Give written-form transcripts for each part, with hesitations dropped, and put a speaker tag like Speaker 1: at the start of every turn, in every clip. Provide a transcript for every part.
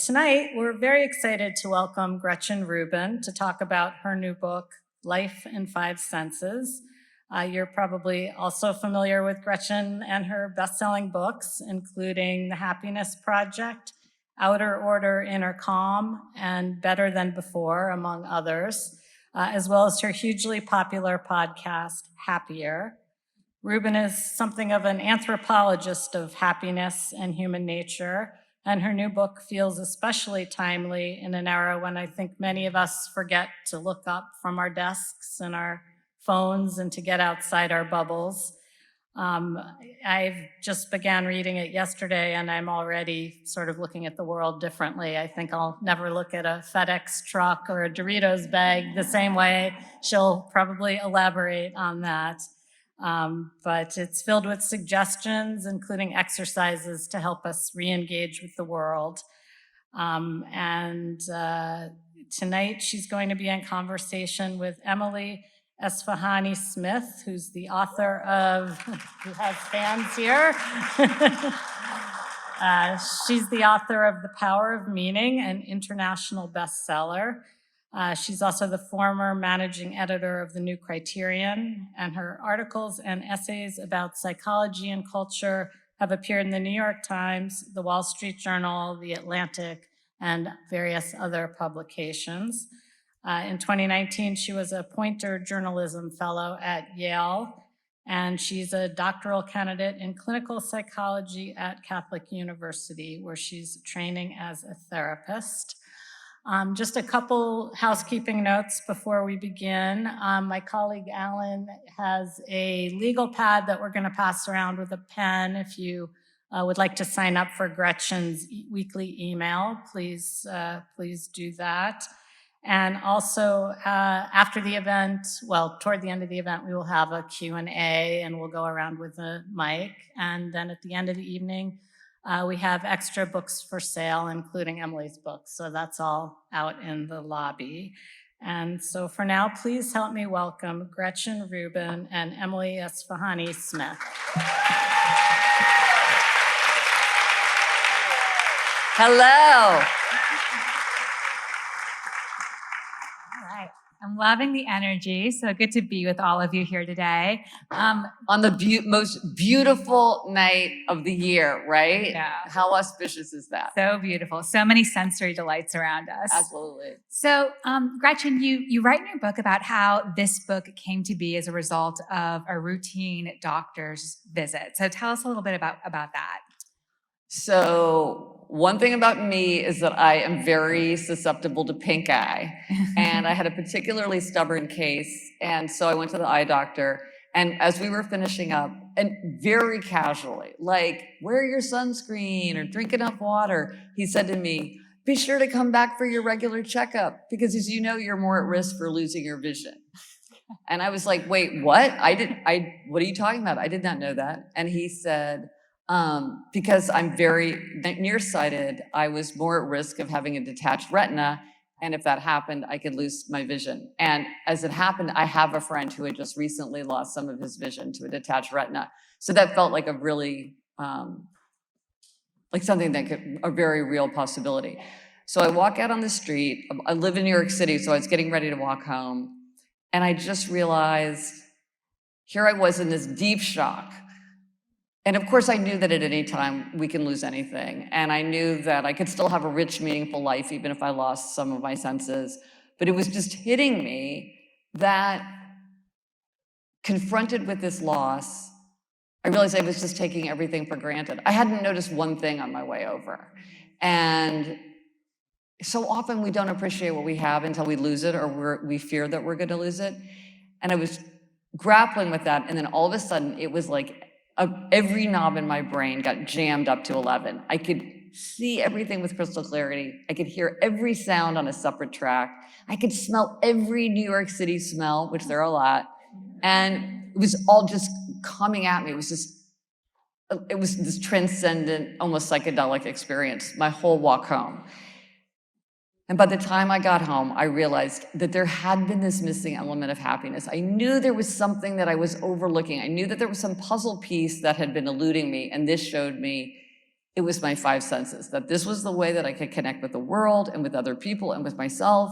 Speaker 1: Tonight, we're very excited to welcome Gretchen Rubin to talk about her new book, Life in Five Senses. You're probably also familiar with Gretchen and her best-selling books, including The Happiness Project, Outer Order, Inner Calm, and Better Than Before, among others, as well as her hugely popular podcast, Happier. Rubin is something of an anthropologist of happiness and human nature, and her new book feels especially timely in an era when I think many of us forget to look up from our desks and our phones and to get outside our bubbles. I've just began reading it yesterday, and I'm already sort of looking at the world differently. I think I'll never look at a FedEx truck or a Doritos bag the same way. She'll probably elaborate on that. But it's filled with suggestions, including exercises to help us re-engage with the world. Tonight she's going to be in conversation with Emily Esfahani-Smith, who's the author of, who has fans here. She's the author of The Power of Meaning, an international bestseller. She's also the former managing editor of The New Criterion, and her articles and essays about psychology and culture have appeared in the New York Times, the Wall Street Journal, The Atlantic, and various other publications. In 2019, she was a Poynter Journalism Fellow at Yale, and she's a doctoral candidate in clinical psychology at Catholic University, where she's training as a therapist. Just a couple housekeeping notes before we begin. My colleague Alan has a legal pad that we're going to pass around with a pen. If you would like to sign up for Gretchen's weekly email, please do that. And also after the event, well, toward the end of the event, we will have a Q&A and we'll go around with a mic. And then at the end of the evening, we have extra books for sale, including Emily's book. So that's all out in the lobby. And so for now, please help me welcome Gretchen Rubin and Emily Esfahani-Smith.
Speaker 2: Hello.
Speaker 3: I'm loving the energy. So good to be with all of you here today.
Speaker 2: On the most beautiful night of the year, right?
Speaker 3: Yeah.
Speaker 2: How auspicious is that?
Speaker 3: So beautiful. So many sensory delights around us.
Speaker 2: Absolutely.
Speaker 3: So, Gretchen, you write in your book about how this book came to be as a result of a routine doctor's visit. So tell us a little bit about that.
Speaker 2: So one thing about me is that I am very susceptible to pink eye, and I had a particularly stubborn case, and so I went to the eye doctor, and as we were finishing up, and very casually, like, wear your sunscreen or drink enough water, he said to me, be sure to come back for your regular checkup, because as you know, you're more at risk for losing your vision. And I was like, wait, what? What are you talking about? I did not know that. And he said, because I'm very nearsighted, I was more at risk of having a detached retina. And if that happened, I could lose my vision. And as it happened, I have a friend who had just recently lost some of his vision to a detached retina. So that felt like a really, like something that could, a very real possibility. So I walk out on the street. I live in New York City, so I was getting ready to walk home. And I just realized, here I was in this deep shock. And of course, I knew that at any time we can lose anything. And I knew that I could still have a rich, meaningful life, even if I lost some of my senses. But it was just hitting me that, confronted with this loss, I realized I was just taking everything for granted. I hadn't noticed one thing on my way over. And so often we don't appreciate what we have until we lose it, or we fear that we're going to lose it. And I was grappling with that. And then all of a sudden, it was like, every knob in my brain got jammed up to 11. I could see everything with crystal clarity. I could hear every sound on a separate track. I could smell every New York City smell, which there are a lot. And it was all just coming at me. It was this transcendent, almost psychedelic experience, my whole walk home. And by the time I got home, I realized that there had been this missing element of happiness. I knew there was something that I was overlooking. I knew that there was some puzzle piece that had been eluding me, and this showed me it was my five senses, that this was the way that I could connect with the world and with other people and with myself.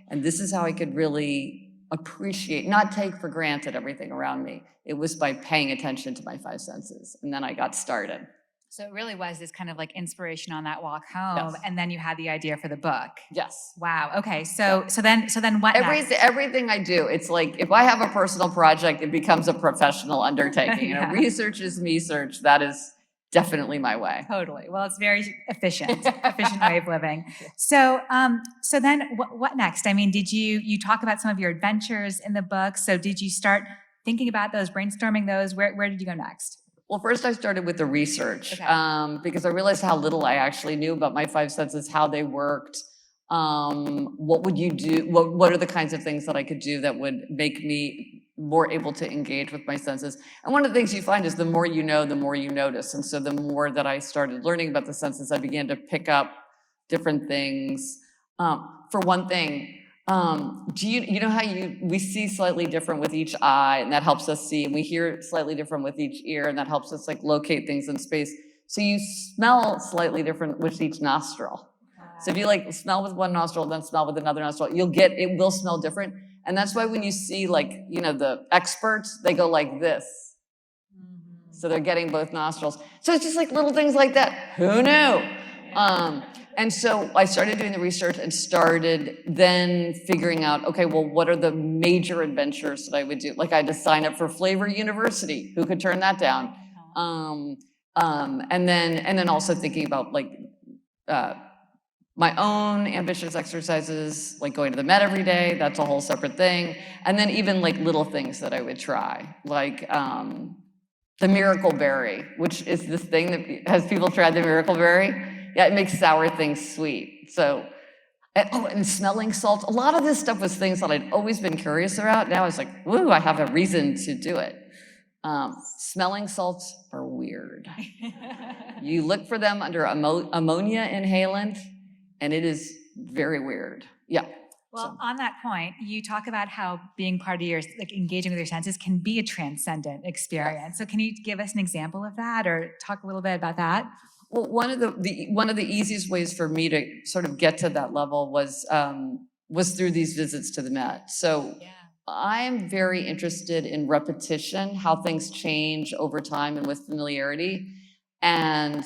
Speaker 2: And this is how I could really appreciate, not take for granted everything around me. It was by paying attention to my five senses. And then I got started.
Speaker 3: So it really was this kind of like inspiration on that walk home,
Speaker 2: Yes.
Speaker 3: and then you had the idea for the book.
Speaker 2: Yes.
Speaker 3: Wow. Okay. So then what next?
Speaker 2: Everything I do, it's like if I have a personal project, it becomes a professional undertaking.
Speaker 3: Yeah.
Speaker 2: Research is me search. That is definitely my way.
Speaker 3: Totally. Well, it's very efficient way of living. So, so then what next? I mean, did you talk about some of your adventures in the book? So did you start thinking about those, brainstorming those? Where did you go next?
Speaker 2: Well, first I started with the research,
Speaker 3: Okay.
Speaker 2: because I realized how little I actually knew about my five senses, how they worked. What would you do? What are the kinds of things that I could do that would make me more able to engage with my senses? And one of the things you find is the more you know, the more you notice. And so the more that I started learning about the senses, I began to pick up different things. For one thing, do you know how we see slightly different with each eye, and that helps us see, and we hear slightly different with each ear, and that helps us like locate things in space. So you smell slightly different with each nostril. So if you like smell with one nostril, then smell with another nostril, it will smell different. And that's why when you see like, the experts, they go like this. So they're getting both nostrils. So it's just like little things like that. Who knew? And so I started doing the research and started then figuring out, okay, well, what are the major adventures that I would do? Like I had to sign up for Flavor University. Who could turn that down? And then also thinking about like my own ambitious exercises, like going to the Met every day. That's a whole separate thing. And then even like little things that I would try, like the Miracle Berry, which is this thing that has people tried the Miracle Berry? Yeah, it makes sour things sweet. So, and smelling salts. A lot of this stuff was things that I'd always been curious about. Now I was like, woo, I have a reason to do it. Smelling salts are weird. You look for them under ammonia inhalant, and it is very weird. Yeah.
Speaker 3: Well, on that point, you talk about how being part of your, like engaging with your senses can be a transcendent experience. So can you give us an example of that or talk a little bit about that?
Speaker 2: Well, one of the easiest ways for me to sort of get to that level was through these visits to the Met. So I'm very interested in repetition, how things change over time and with familiarity. And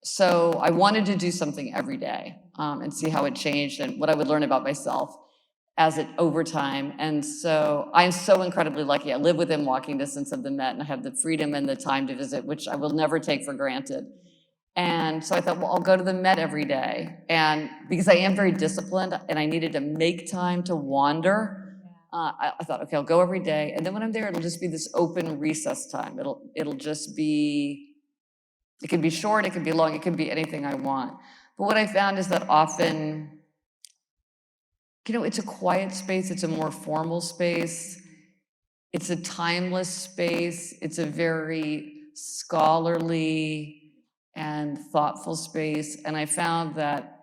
Speaker 2: so I wanted to do something every day and see how it changed and what I would learn about myself over time. And so I'm so incredibly lucky. I live within walking distance of the Met, and I have the freedom and the time to visit, which I will never take for granted. And so I thought, well, I'll go to the Met every day. And because I am very disciplined and I needed to make time to wander, I thought, okay, I'll go every day. And then when I'm there, it'll just be this open recess time. It'll just be, it can be short, it can be long, it can be anything I want. But what I found is that often, it's a quiet space, it's a more formal space, it's a timeless space, it's a very scholarly and thoughtful space. And I found that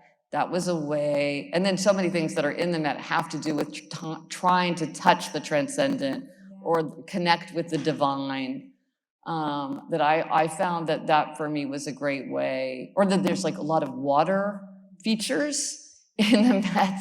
Speaker 2: was a way, and then so many things that are in the Met have to do with trying to touch the transcendent or connect with the divine, that I found that for me was a great way, or that there's like a lot of water features in the Met.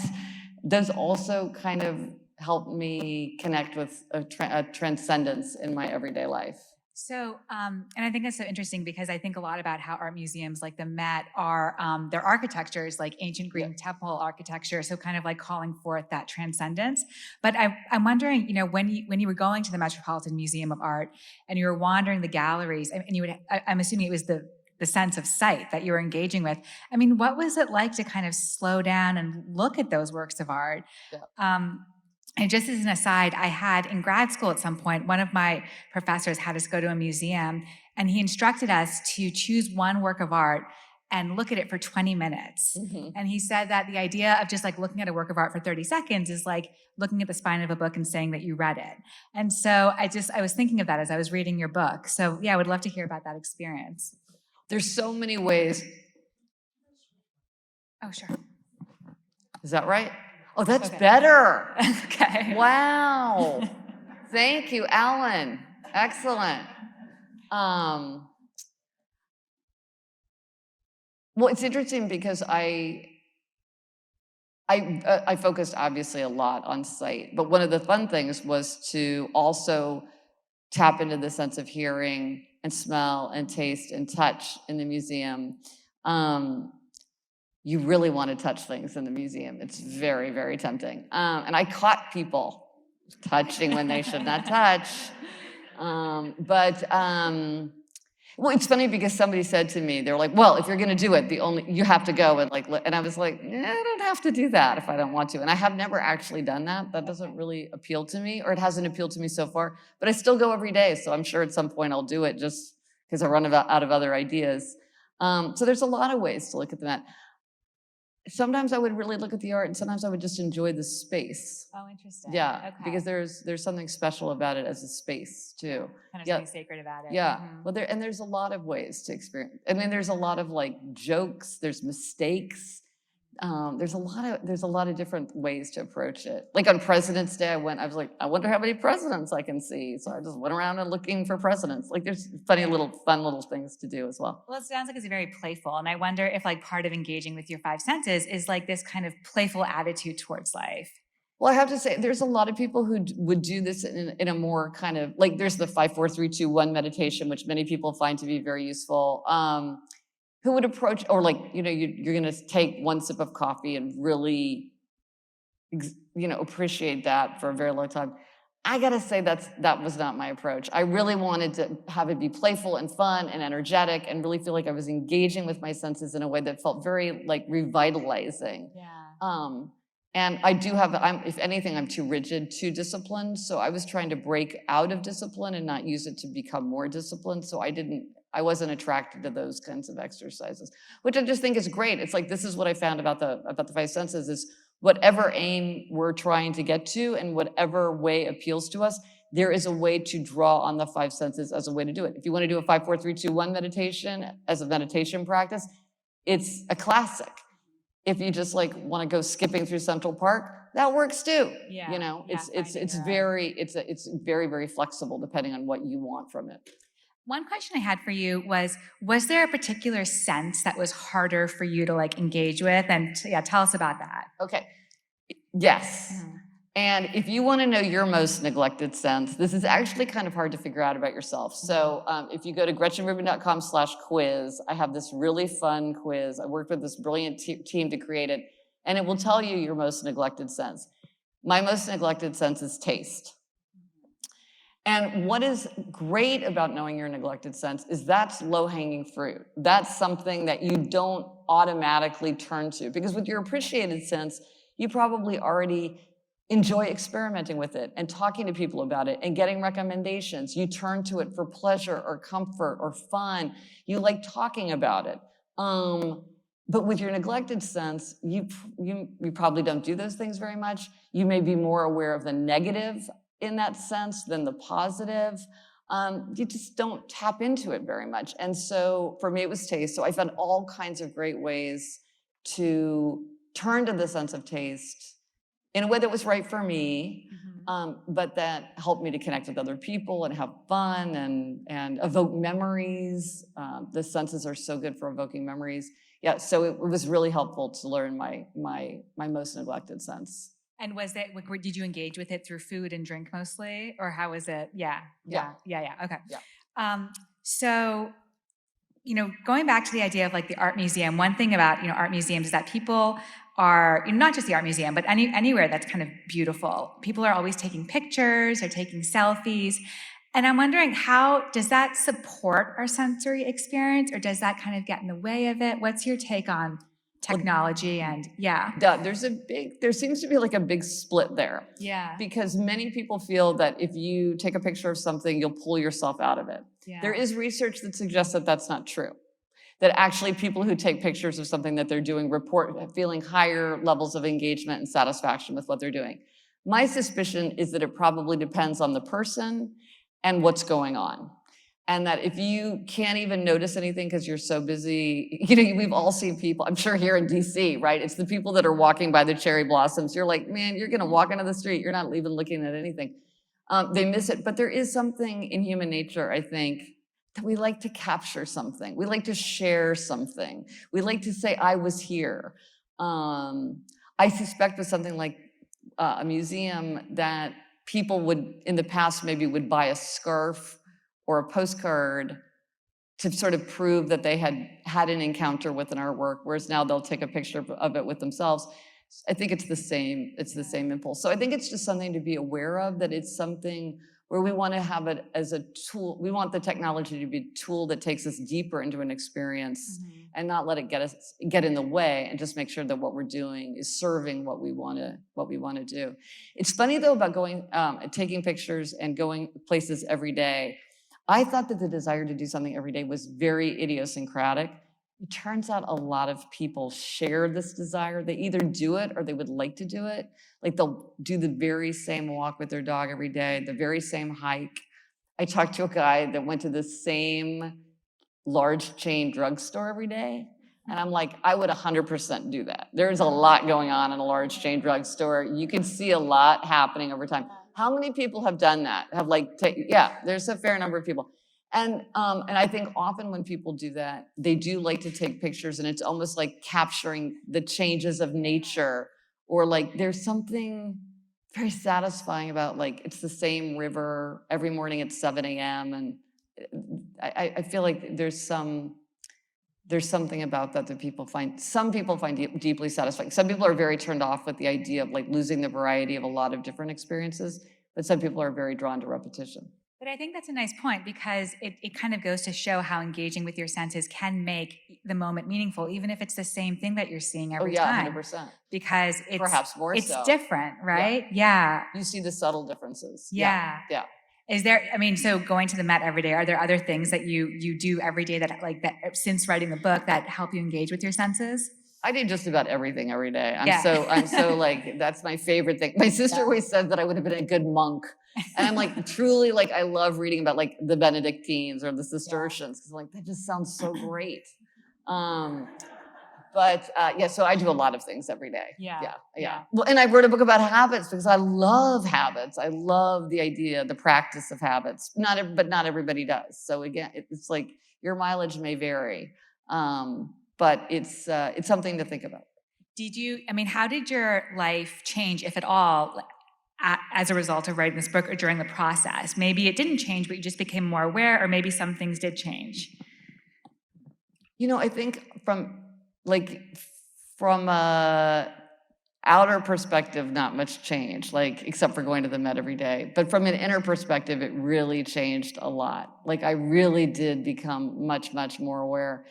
Speaker 2: Those also kind of help me connect with a transcendence in my everyday life.
Speaker 3: So, and I think that's so interesting because I think a lot about how art museums like the Met are, their architecture is like ancient Green temple architecture, so kind of like calling forth that transcendence. But I'm wondering, when you were going to the Metropolitan Museum of Art and you were wandering the galleries, and I'm assuming it was the sense of sight that you were engaging with. I mean, what was it like to kind of slow down and look at those works of art? Yeah. And just as an aside, I had in grad school at some point, one of my professors had us go to a museum, and he instructed us to choose one work of art and look at it for 20 minutes. Mm-hmm. And he said that the idea of just like looking at a work of art for 30 seconds is like looking at the spine of a book and saying that you read it. And so I was thinking of that as I was reading your book. So yeah, I would love to hear about that experience.
Speaker 2: There's so many ways.
Speaker 3: Oh, sure.
Speaker 2: Is that right? Oh, that's better.
Speaker 3: Okay.
Speaker 2: Wow. Thank you, Alan. Excellent. Well, it's interesting because I focused obviously a lot on sight, but one of the fun things was to also tap into the sense of hearing and smell and taste and touch in the museum. You really want to touch things in the museum. It's very, very tempting. And I caught people touching when they should not touch. Well, it's funny because somebody said to me, they were like, well, if you're going to do it, you have to go and and I was like, I don't have to do that if I don't want to. And I have never actually done that. That doesn't really appeal to me, or it hasn't appealed to me so far, but I still go every day. So I'm sure at some point I'll do it just because I run out of other ideas. So there's a lot of ways to look at the Met. Sometimes I would really look at the art, and sometimes I would just enjoy the space.
Speaker 3: Oh, interesting.
Speaker 2: Yeah,
Speaker 3: Okay.
Speaker 2: because there's something special about it as a space too.
Speaker 3: Kind of
Speaker 2: Yeah.
Speaker 3: something sacred about it.
Speaker 2: Yeah,
Speaker 3: Mhm.
Speaker 2: well, there's a lot of ways to experience. I mean, there's a lot of like jokes. There's mistakes. There's a lot of different ways to approach it. Like on President's Day, I was like, I wonder how many presidents I can see. So I just went around and looking for presidents. Like there's funny fun little things to do as well.
Speaker 3: Well, it sounds like it's very playful. And I wonder if like part of engaging with your five senses is like this kind of playful attitude towards life.
Speaker 2: Well, I have to say, there's a lot of people who would do this in a more kind of, like there's the 5, 4, 3, 2, 1 meditation, which many people find to be very useful. Who would approach, or like, you're going to take one sip of coffee and really, appreciate that for a very long time. I got to say that was not my approach. I really wanted to have it be playful and fun and energetic and really feel like I was engaging with my senses in a way that felt very like revitalizing.
Speaker 3: Yeah.
Speaker 2: And I do if anything, I'm too rigid, too disciplined. So I was trying to break out of discipline and not use it to become more disciplined. So I wasn't attracted to those kinds of exercises, which I just think is great. It's like, this is what I found about the five senses is whatever aim we're trying to get to and whatever way appeals to us, there is a way to draw on the five senses as a way to do it. If you want to do a 5, 4, 3, 2, 1 meditation as a meditation practice, it's a classic. If you just like want to go skipping through Central Park, that works too.
Speaker 3: Yeah.
Speaker 2: It's very, very flexible depending on what you want from it.
Speaker 3: One question I had for you was there a particular sense that was harder for you to like engage with? And tell us about that.
Speaker 2: Okay. Yes.
Speaker 3: Mm-hmm.
Speaker 2: And if you want to know your most neglected sense, this is actually kind of hard to figure out about yourself. So if you go to GretchenRubin.com/quiz, I have this really fun quiz. I worked with this brilliant team to create it, and it will tell you your most neglected sense. My most neglected sense is taste. And what is great about knowing your neglected sense is that's low-hanging fruit. That's something that you don't automatically turn to. Because with your appreciated sense, you probably already enjoy experimenting with it and talking to people about it and getting recommendations. You turn to it for pleasure or comfort or fun. You like talking about it. But with your neglected sense, you probably don't do those things very much. You may be more aware of the negative in that sense than the positive. You just don't tap into it very much. And so for me, it was taste. So I found all kinds of great ways to turn to the sense of taste in a way that was right for me, but that helped me to connect with other people and have fun and evoke memories. The senses are so good for evoking memories. Yeah, so it was really helpful to learn my most neglected sense.
Speaker 3: And did you engage with it through food and drink mostly, or how was it? Yeah. Okay.
Speaker 2: Yeah.
Speaker 3: So, going back to the idea of like the art museum, one thing about, art museums is that people are, not just the art museum, but anywhere that's kind of beautiful. People are always taking pictures or taking selfies. And I'm wondering, how does that support our sensory experience, or does that kind of get in the way of it? What's your take on technology? And
Speaker 2: there seems to be like a big split there.
Speaker 3: Yeah.
Speaker 2: Because many people feel that if you take a picture of something, you'll pull yourself out of it.
Speaker 3: Yeah.
Speaker 2: There is research that suggests that that's not true. That actually people who take pictures of something that they're doing report feeling higher levels of engagement and satisfaction with what they're doing. My suspicion is that it probably depends on the person and what's going on. And that if you can't even notice anything because you're so busy, we've all seen people, I'm sure here in DC, right? It's the people that are walking by the cherry blossoms. You're like, man, you're gonna walk into the street. You're not even looking at anything. They miss it. But there is something in human nature, I think, that we like to capture something. We like to share something. We like to say, I was here. I suspect with something like a museum that people would, in the past, maybe would buy a scarf or a postcard to sort of prove that they had an encounter with an artwork, whereas now they'll take a picture of it with themselves. I think it's the same impulse. So I think it's just something to be aware of, that it's something where we want to have it as a tool. We want the technology to be a tool that takes us deeper into an experience and not let it get in the way, and just make sure that what we're doing is serving what we want to do. It's funny though about going, taking pictures and going places every day. I thought that the desire to do something every day was very idiosyncratic. It turns out a lot of people share this desire. They either do it or they would like to do it. Like they'll do the very same walk with their dog every day, the very same hike. I talked to a guy that went to the same large chain drugstore every day. And I'm like, I would 100% do that. There's a lot going on in a large chain drugstore. You can see a lot happening over time. How many people have done that? There's a fair number of people. And I think often when people do that, they do like to take pictures, and it's almost like capturing the changes of nature, or like there's something very satisfying about, like, it's the same river every morning at 7 a.m. And I feel like there's something about that some people find deeply satisfying. Some people are very turned off with the idea of like losing the variety of a lot of different experiences, but some people are very drawn to repetition.
Speaker 3: But I think that's a nice point, because it kind of goes to show how engaging with your senses can make the moment meaningful, even if it's the same thing that you're seeing every time.
Speaker 2: 100%.
Speaker 3: Because it's
Speaker 2: Perhaps more
Speaker 3: it's
Speaker 2: so.
Speaker 3: different, right? Yeah.
Speaker 2: You see the subtle differences.
Speaker 3: Yeah. Is there, so going to the Met every day, are there other things that you do every day that since writing the book, that help you engage with your senses?
Speaker 2: I do just about everything every day. I'm so like, that's my favorite thing. My sister always said that I would have been a good monk. And I'm like, truly, like, I love reading about like the Benedictines or the Cistercians, because like, that just sounds so great. So I do a lot of things every day. Yeah. Well, and I wrote a book about habits because I love habits. I love the idea, the practice of habits. But not everybody does. So again, it's like your mileage may vary, but it's something to think about.
Speaker 3: How did your life change, if at all, as a result of writing this book or during the process? Maybe it didn't change, but you just became more aware, or maybe some things did change.
Speaker 2: I think from a outer perspective, not much change, like, except for going to the Met every day. But from an inner perspective, it really changed a lot. Like, I really did become much, much more aware.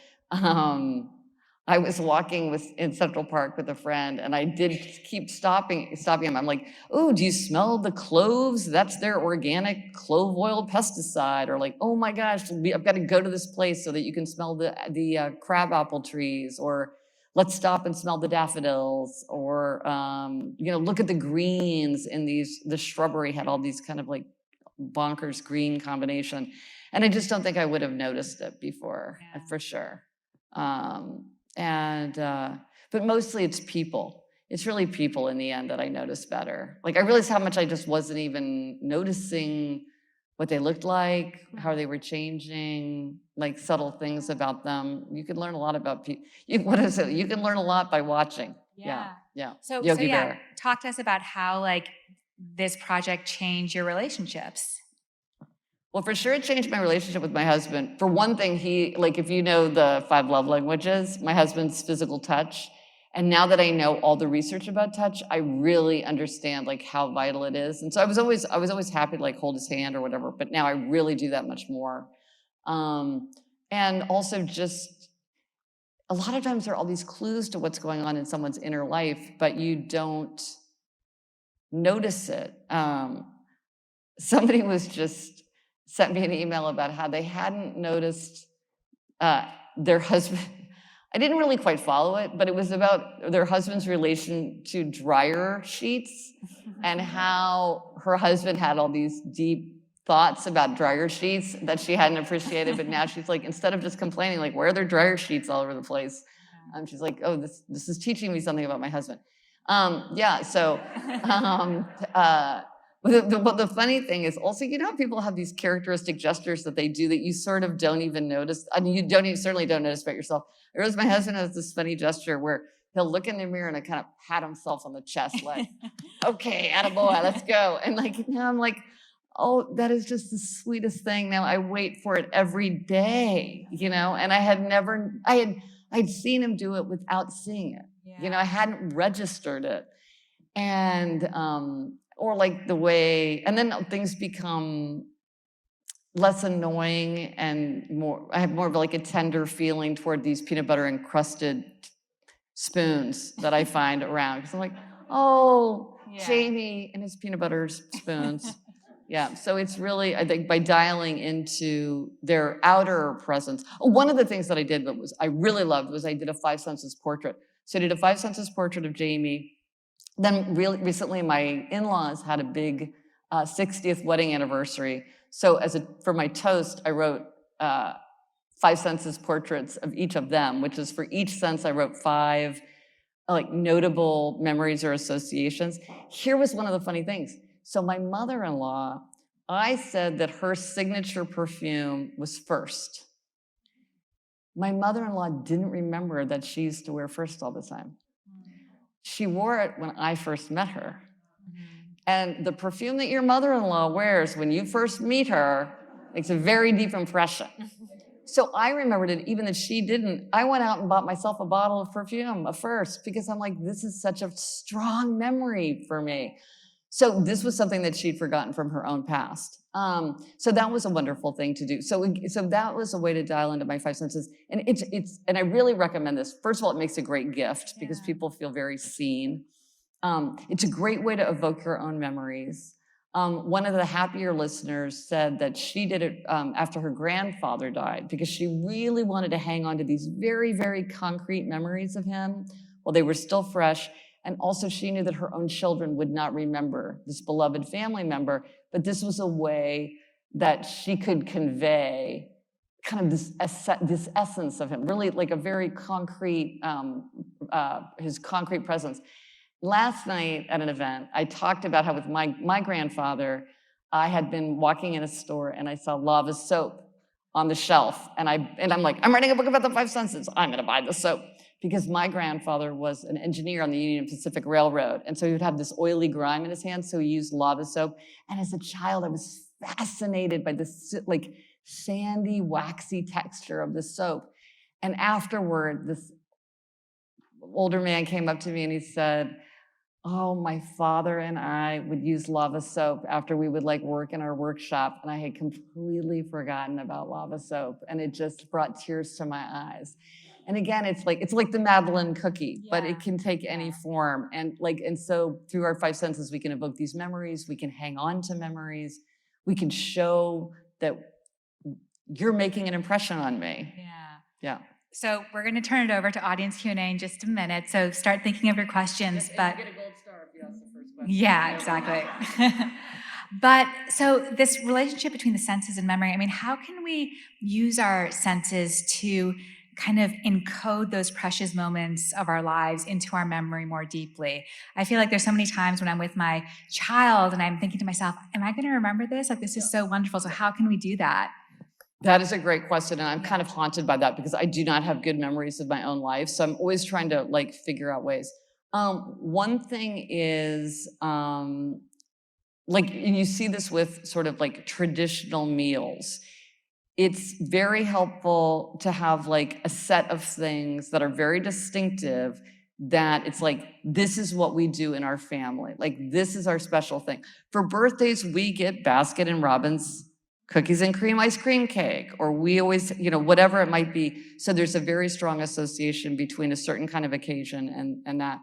Speaker 2: I was walking in Central Park with a friend, and I did keep stopping him. I'm like, oh, do you smell the cloves? That's their organic clove oil pesticide. Or like, oh my gosh, I've got to go to this place so that you can smell the crabapple trees. Or let's stop and smell the daffodils. Or look at the greens in the shrubbery had all these kind of like bonkers green combination. And I just don't think I would have noticed it before, for sure. But mostly it's people. It's really people in the end that I notice better. Like, I realized how much I just wasn't even noticing what they looked like, how they were changing, like subtle things about them. You can learn a lot about people. You can learn a lot by watching. Yeah.
Speaker 3: So talk to us about how like this project changed your relationships.
Speaker 2: Well, for sure, it changed my relationship with my husband. For one thing, if you know the 5 love languages, my husband's physical touch. And now that I know all the research about touch, I really understand like how vital it is. And so I was always happy to like hold his hand or whatever, but now I really do that much more. And also just a lot of times there are all these clues to what's going on in someone's inner life, but you don't notice it. Somebody sent me an email about how they hadn't noticed their husband. I didn't really quite follow it, but it was about their husband's relation to dryer sheets and how her husband had all these deep thoughts about dryer sheets that she hadn't appreciated. But now she's like, instead of just complaining, like, where are there dryer sheets all over the place? She's like, oh, this is teaching me something about my husband. But the funny thing is also, you know, how people have these characteristic gestures that they do that you sort of don't even notice. I mean, you certainly don't notice about yourself. I realize my husband has this funny gesture where he'll look in the mirror and kind of pat himself on the chest, like, okay, attaboy, let's go. And like, now I'm like, oh, that is just the sweetest thing. Now I wait for it every day, you know, and I'd seen him do it without seeing it. You know, I hadn't registered it. And, or like the way, and then things become less annoying and more, I have more of like a tender feeling toward these peanut butter encrusted spoons that I find around. Because I'm like, oh, Jamie and his peanut butter spoons. Yeah, so it's really, I think, by dialing into their outer presence. Oh, one of the things that I did that was I really loved was I did a 5 senses portrait. So I did a 5 senses portrait of Jamie. Then really recently, my in-laws had a big 60th wedding anniversary. So for my toast, I wrote 5 senses portraits of each of them, which is for each sense, I wrote 5 like notable memories or associations. Here was one of the funny things. So my mother-in-law, I said that her signature perfume was First. My mother-in-law didn't remember that she used to wear First all the time. She wore it when I first met her. And the perfume that your mother-in-law wears when you first meet her makes a very deep impression. So I remembered it, even if she didn't. I went out and bought myself a bottle of perfume, a First, because I'm like, this is such a strong memory for me. So this was something that she'd forgotten from her own past. So that was a wonderful thing to do. So that was a way to dial into my 5 senses. And and I really recommend this. First of all, it makes a great gift because people feel very seen. It's a great way to evoke your own memories. One of the happier listeners said that she did it after her grandfather died because she really wanted to hang on to these very, very concrete memories of him while they were still fresh. And also she knew that her own children would not remember this beloved family member, but this was a way that she could convey kind of this essence of him, really like a very concrete, his concrete presence. Last night at an event, I talked about how with my grandfather, I had been walking in a store and I saw Lava soap on the shelf. And I'm like, I'm writing a book about the 5 senses. I'm gonna buy the soap. Because my grandfather was an engineer on the Union Pacific Railroad. And so he would have this oily grime in his hands, so he used Lava soap. And as a child, I was fascinated by this like sandy, waxy texture of the soap. And afterward, this older man came up to me and he said, oh, my father and I would use Lava soap after we would like work in our workshop. And I had completely forgotten about Lava soap. And it just brought tears to my eyes. And again, it's like the Madeleine cookie, but it can take any form. And so through our 5 senses, we can evoke these memories. We can hang on to memories. We can show that you're making an impression on me. Yeah.
Speaker 3: So we're going to turn it over to audience Q&A in just a minute. So start thinking of your questions. But
Speaker 2: you get a gold star if you ask the first question.
Speaker 3: Yeah, exactly. But so this relationship between the senses and memory, I mean, how can we use our senses to kind of encode those precious moments of our lives into our memory more deeply? I feel like there's so many times when I'm with my child and I'm thinking to myself, am I going to remember this? Like, this is so wonderful. So how can we do that?
Speaker 2: That is a great question. And I'm kind of haunted by that because I do not have good memories of my own life. So I'm always trying to like figure out ways. One thing is, like, and you see this with sort of like traditional meals. It's very helpful to have like a set of things that are very distinctive, that it's like, this is what we do in our family. Like, this is our special thing. For birthdays, we get Baskin and Robbins cookies and cream ice cream cake, or we always, you know, whatever it might be. So there's a very strong association between a certain kind of occasion and that.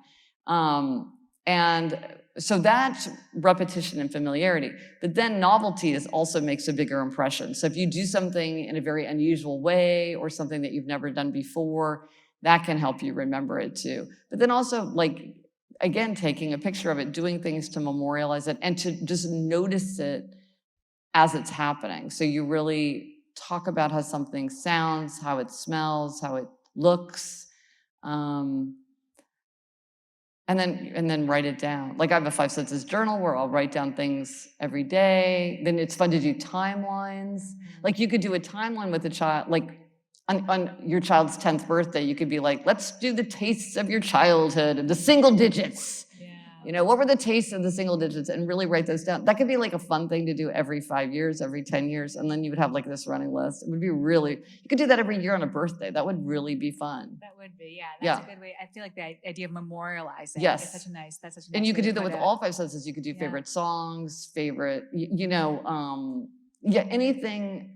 Speaker 2: And so that's repetition and familiarity. But then novelty also makes a bigger impression. So if you do something in a very unusual way or something that you've never done before, that can help you remember it too. But then also, like, again, taking a picture of it, doing things to memorialize it and to just notice it as it's happening. So you really talk about how something sounds, how it smells, how it looks. and then write it down. Like I have a 5 senses journal where I'll write down things every day. Then it's fun to do timelines. Like you could do a timeline with a child, like on your child's 10th birthday, you could be like, let's do the tastes of your childhood and the single digits. You know, what were the tastes of the single digits, and really write those down. That could be like a fun thing to do every 5 years, every 10 years. And then you would have like this running list. It would be really, you could do that every year on a birthday. That would really be fun.
Speaker 3: That would be, yeah. That's a good way. I feel like the idea of memorializing.
Speaker 2: Yes.
Speaker 3: That's such a nice
Speaker 2: And you could
Speaker 3: way
Speaker 2: do
Speaker 3: to
Speaker 2: that with
Speaker 3: put it.
Speaker 2: all 5 senses. You could do favorite songs, favorite, anything.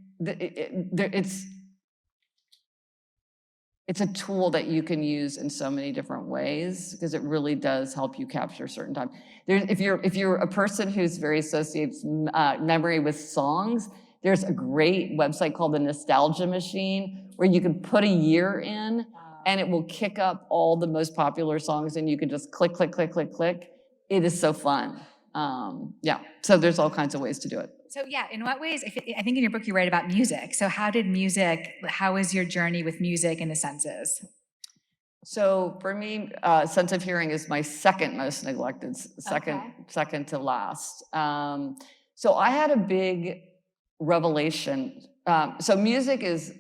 Speaker 2: It's a tool that you can use in so many different ways because it really does help you capture certain time. If you're a person who's very associates memory with songs, there's a great website called the Nostalgia Machine where you can put a year in and it will kick up all the most popular songs and you can just click, click, click, click, click. It is so fun. So there's all kinds of ways to do it.
Speaker 3: So in what ways, I think in your book you write about music. So how was your journey with music and the senses?
Speaker 2: So for me, sense of hearing is my second most neglected, second to last. So I had a big revelation. So music is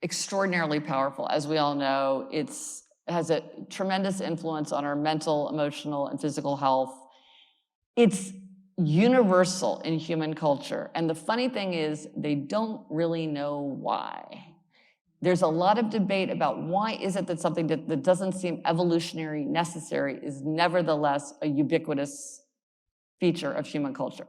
Speaker 2: extraordinarily powerful. As we all know, it has a tremendous influence on our mental, emotional, and physical health. It's universal in human culture. And the funny thing is, they don't really know why. There's a lot of debate about why is it that something that doesn't seem evolutionary necessary is nevertheless a ubiquitous feature of human culture.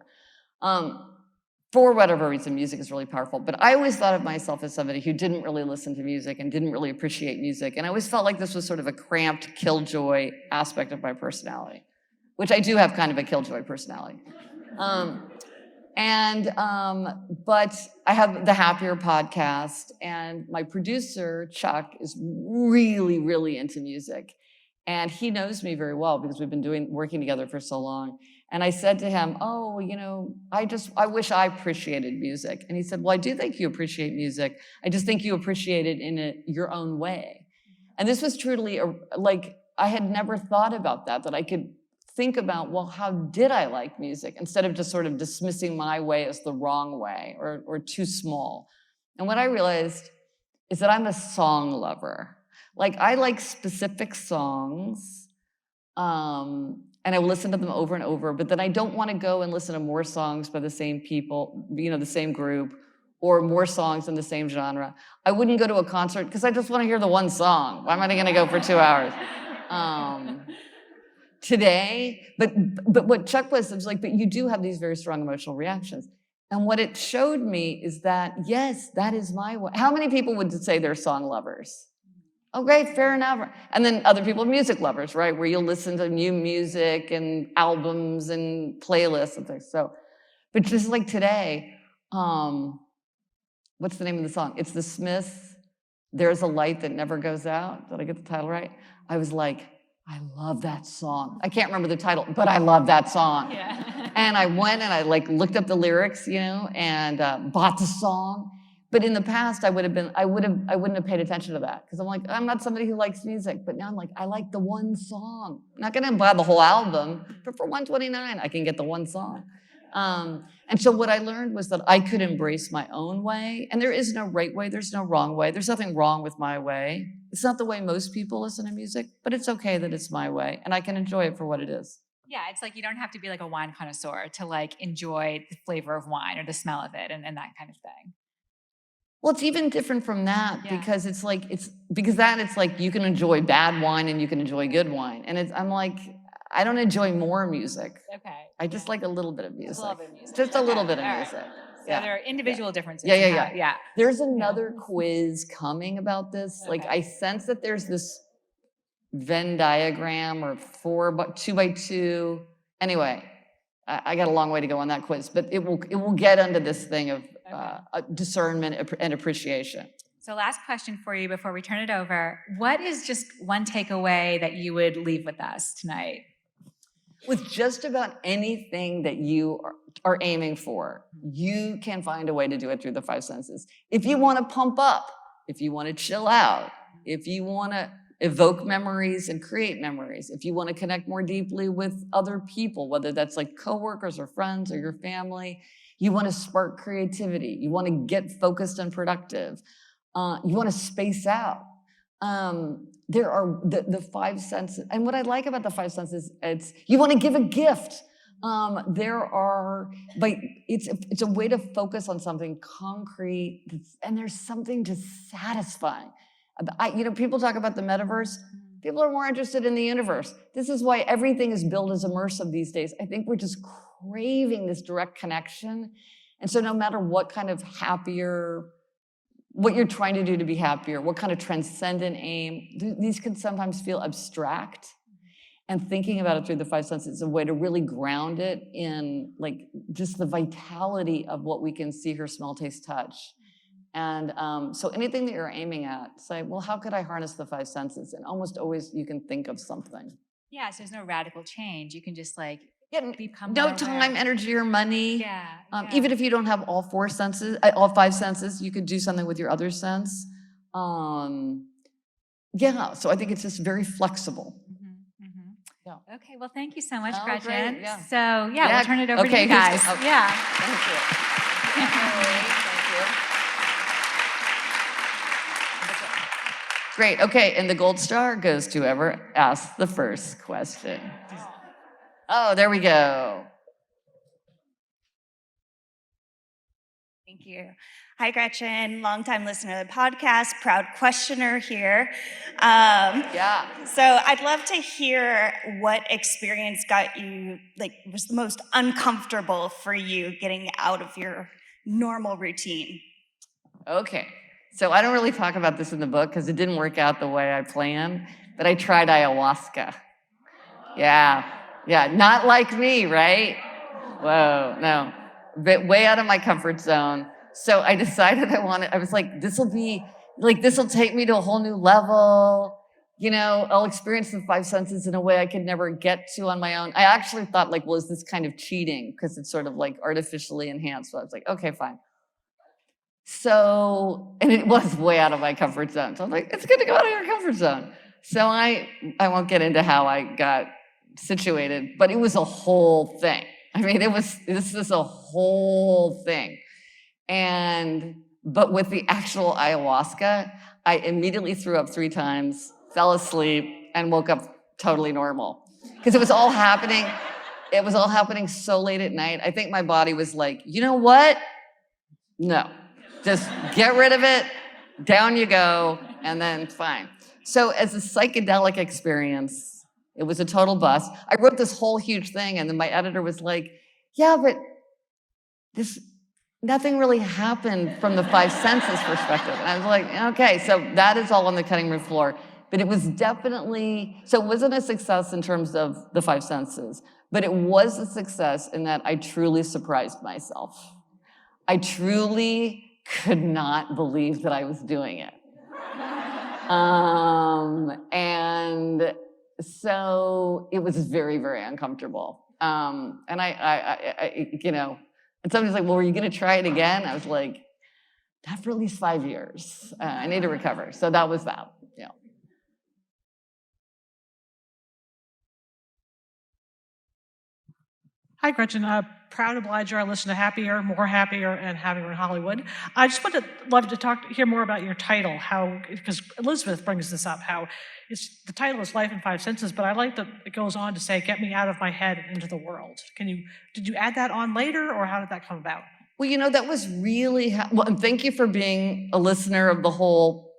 Speaker 2: For whatever reason, music is really powerful. But I always thought of myself as somebody who didn't really listen to music and didn't really appreciate music. And I always felt like this was sort of a cramped killjoy aspect of my personality, which I do have kind of a killjoy personality. But I have the Happier podcast, and my producer, Chuck, is really, really into music. And he knows me very well because we've been working together for so long. And I said to him, I wish I appreciated music. And he said, well, I do think you appreciate music. I just think you appreciate it in your own way. And this was truly, I had never thought about that I could think about, well, how did I like music? Instead of just sort of dismissing my way as the wrong way or too small. And what I realized is that I'm a song lover. Like I like specific songs, and I will listen to them over and over, but then I don't want to go and listen to more songs by the same people, the same group, or more songs in the same genre. I wouldn't go to a concert because I just want to hear the one song. Why am I going to go for 2 hours? Today, but what Chuck was like, but you do have these very strong emotional reactions. And what it showed me is that, yes, that is my way. How many people would say they're song lovers? Oh, great, fair enough. And then other people are music lovers, right? Where you'll listen to new music and albums and playlists and things. So, but just like today, what's the name of the song? It's the Smiths, There's a Light That Never Goes Out. Did I get the title right? I was like, I love that song. I can't remember the title, but I love that song. Yeah. And I went and I looked up the lyrics, and bought the song. But in the past, I wouldn't have paid attention to that because I'm like, I'm not somebody who likes music. But now I'm like, I like the one song. I'm not going to buy the whole album, but for $129, I can get the one song. And so what I learned was that I could embrace my own way. And there is no right way. There's no wrong way. There's nothing wrong with my way. It's not the way most people listen to music, but it's okay that it's my way. And I can enjoy it for what it is.
Speaker 3: Yeah, it's like you don't have to be like a wine connoisseur to enjoy the flavor of wine or the smell of it and that kind of thing.
Speaker 2: Well, it's even different from that because it's like you can enjoy bad wine and you can enjoy good wine. And I'm like, I don't enjoy more music.
Speaker 3: Okay.
Speaker 2: I just like a little bit of music.
Speaker 3: Just a little bit of music.
Speaker 2: Just a little bit of music.
Speaker 3: Right. So there are individual differences.
Speaker 2: Yeah. There's another quiz coming about this. Okay. I sense that there's this Venn diagram or 2x2. Anyway, I got a long way to go on that quiz, but it will get into this thing of discernment and appreciation.
Speaker 3: So last question for you before we turn it over. What is just one takeaway that you would leave with us tonight?
Speaker 2: With just about anything that you are aiming for, you can find a way to do it through the 5 senses. If you want to pump up, if you want to chill out, if you want to evoke memories and create memories. If you want to connect more deeply with other people, whether that's like coworkers or friends or your family, you want to spark creativity. You want to get focused and productive. You want to space out. There are the five senses. And what I like about the five senses, it's you want to give a gift. But it's a way to focus on something concrete, and there's something just satisfying. People talk about the metaverse. People are more interested in the universe. This is why everything is billed as immersive these days. I think we're just craving this direct connection. And so no matter what kind of what you're trying to do to be happier, what kind of transcendent aim, these can sometimes feel abstract. And thinking about it through the five senses is a way to really ground it in like just the vitality of what we can see, hear, smell, taste, touch. And so anything that you're aiming at, say, well, how could I harness the five senses? And almost always you can think of something.
Speaker 3: Yeah, so there's no radical change. You can just like become
Speaker 2: no
Speaker 3: more
Speaker 2: time,
Speaker 3: aware.
Speaker 2: energy, or money.
Speaker 3: Yeah,
Speaker 2: Even if you don't have all five senses, you could do something with your other sense. So I think it's just very flexible.
Speaker 3: Yeah. Okay, well, thank you so much,
Speaker 2: Oh,
Speaker 3: Gretchen.
Speaker 2: great, yeah.
Speaker 3: So, we'll turn it over to
Speaker 2: Okay,
Speaker 3: you guys.
Speaker 2: Thank you. Great. Okay, and the gold star goes to whoever asked the first question. Oh, there we go.
Speaker 4: Thank you. Hi, Gretchen, longtime listener to the podcast, proud questioner here. So I'd love to hear what experience was the most uncomfortable for you getting out of your normal routine.
Speaker 2: Okay. So I don't really talk about this in the book because it didn't work out the way I planned, but I tried ayahuasca. Yeah, not like me, right? Whoa, no. But way out of my comfort zone. So I decided I was like, this will take me to a whole new level. I'll experience the five senses in a way I could never get to on my own. I actually thought well, is this kind of cheating? Because it's sort of like artificially enhanced. So I was like, okay, fine. So, and it was way out of my comfort zone. So I'm like, it's good to go out of your comfort zone. So I won't get into how I got situated, but it was a whole thing. I mean, this is a whole thing. But with the actual ayahuasca, I immediately threw up 3 times, fell asleep, and woke up totally normal. Because it was all happening so late at night. I think my body was like, you know what? No, just get rid of it, down you go, and then fine. So as a psychedelic experience, it was a total bust. I wrote this whole huge thing, and then my editor was like, yeah, but nothing really happened from the five senses perspective. And I was like, okay, so that is all on the cutting room floor. But it was definitely, so it wasn't a success in terms of the five senses, but it was a success in that I truly surprised myself. I truly could not believe that I was doing it. And so it was very, very uncomfortable. And and somebody's like, well, were you going to try it again? I was like, not for at least 5 years. I need to recover. So that was that. Yeah.
Speaker 5: Hi, Gretchen. Proud obliger. I listen to Happier, More Happier, and Happier in Hollywood. I just love to hear more about your title. Because Elizabeth brings this up, the title is Life in Five Senses, but I like that it goes on to say, get me out of my head and into the world. Did you add that on later, or how did that come about?
Speaker 2: Well, that was really, well, and thank you for being a listener of the whole,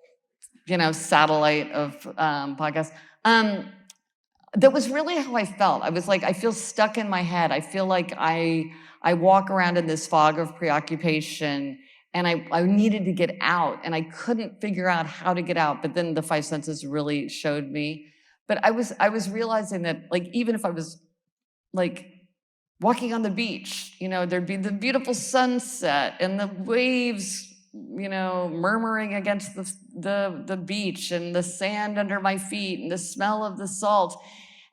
Speaker 2: satellite of podcasts. That was really how I felt. I was like, I feel stuck in my head. I feel like I walk around in this fog of preoccupation, and I needed to get out, and I couldn't figure out how to get out. But then the five senses really showed me. But I was realizing that, even if I was walking on the beach, there'd be the beautiful sunset and the waves, murmuring against the beach, and the sand under my feet, and the smell of the salt.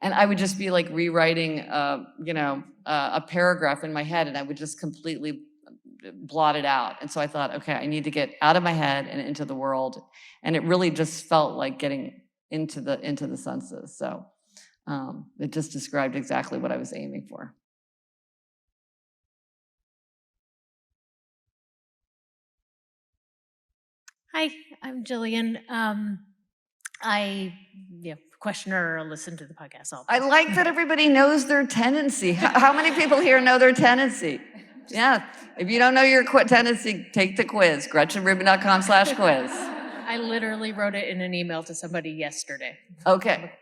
Speaker 2: And I would just be rewriting, a paragraph in my head, and I would just completely blot it out. And so I thought, okay, I need to get out of my head and into the world. And it really just felt like getting into the senses. So it just described exactly what I was aiming for.
Speaker 6: Hi, I'm Jillian. Questioner or listen to the podcast all the
Speaker 2: I
Speaker 6: time.
Speaker 2: like that everybody knows their tendency. How many people here know their tendency? Yeah. If you don't know your tendency, take the quiz. GretchenRubin.com/quiz.
Speaker 6: I literally wrote it in an email to somebody yesterday.
Speaker 2: Okay.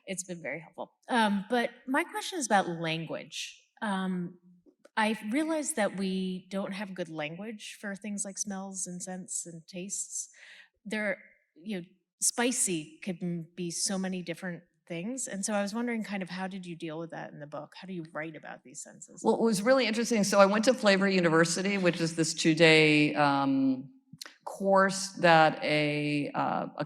Speaker 6: It's been very helpful. But my question is about language. I realized that we don't have good language for things like smells and scents and tastes. Spicy could be so many different things. And so I was wondering kind of how did you deal with that in the book? How do you write about these senses?
Speaker 2: Well, it was really interesting. So I went to Flavor University, which is this 2-day course that a